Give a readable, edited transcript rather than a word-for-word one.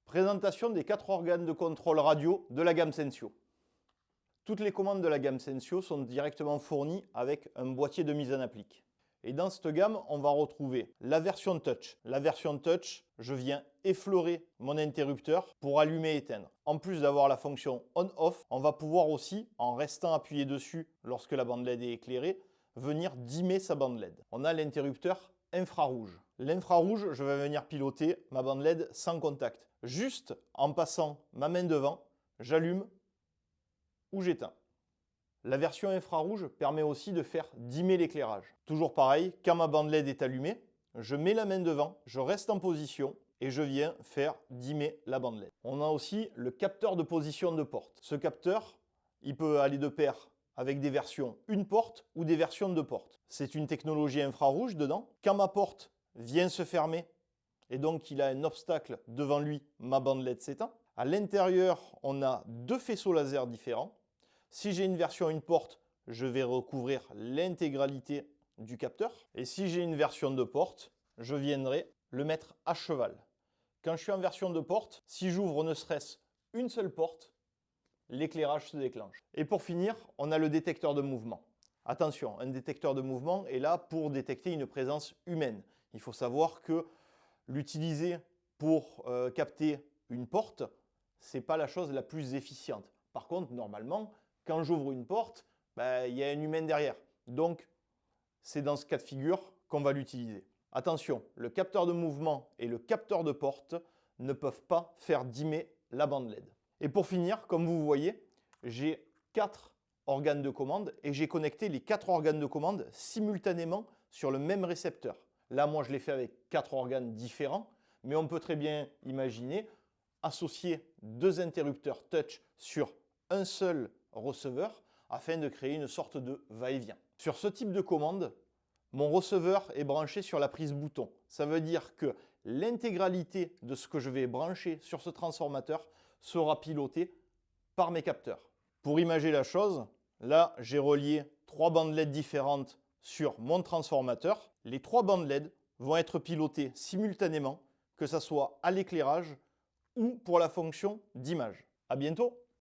Présentation des 4 organes de contrôle radio de la gamme Sensio. Toutes les commandes de la gamme Sensio sont directement fournies avec un boîtier de mise en applique. Et dans cette gamme, on va retrouver la version Touch. La version Touch, je viens effleurer mon interrupteur pour allumer et éteindre. En plus d'avoir la fonction on-off, on va pouvoir aussi, en restant appuyé dessus lorsque la bande LED est éclairée, venir dimmer sa bande LED. On a l'interrupteur infrarouge. L'infrarouge, je vais venir piloter ma bande LED sans contact. Juste en passant ma main devant, j'allume ou j'éteins. La version infrarouge permet aussi de faire dimmer l'éclairage. Toujours pareil, quand ma bande LED est allumée, je mets la main devant, je reste en position et je viens faire dimmer la bande LED. On a aussi le capteur de position de porte. Ce capteur, il peut aller de pair avec des versions une porte ou des versions deux portes. C'est une technologie infrarouge dedans. Quand ma porte vient se fermer et donc il a un obstacle devant lui, ma bande LED s'éteint. À l'intérieur, on a deux faisceaux laser différents. Si j'ai une version une porte, je vais recouvrir l'intégralité du capteur. Et si j'ai une version deux portes, je viendrai le mettre à cheval. Quand je suis en version deux portes, si j'ouvre ne serait-ce une seule porte, l'éclairage se déclenche. Et pour finir, on a le détecteur de mouvement. Attention, un détecteur de mouvement est là pour détecter une présence humaine. Il faut savoir que l'utiliser pour capter une porte, ce n'est pas la chose la plus efficiente. Par contre, normalement, quand j'ouvre une porte, il y a un humain derrière. Donc, c'est dans ce cas de figure qu'on va l'utiliser. Attention, le capteur de mouvement et le capteur de porte ne peuvent pas faire dimmer la bande LED. Et pour finir, comme vous voyez, j'ai 4 organes de commande et j'ai connecté les 4 organes de commande simultanément sur le même récepteur. Là, moi, je l'ai fait avec 4 organes différents, mais on peut très bien imaginer associer 2 interrupteurs touch sur un seul receveur afin de créer une sorte de va-et-vient. Sur ce type de commande, mon receveur est branché sur la prise bouton. Ça veut dire que l'intégralité de ce que je vais brancher sur ce transformateur sera pilotée par mes capteurs. Pour imager la chose, là, j'ai relié 3 bandes LED différentes sur mon transformateur. Les 3 bandes LED vont être pilotées simultanément, que ce soit à l'éclairage ou pour la fonction d'image. À bientôt!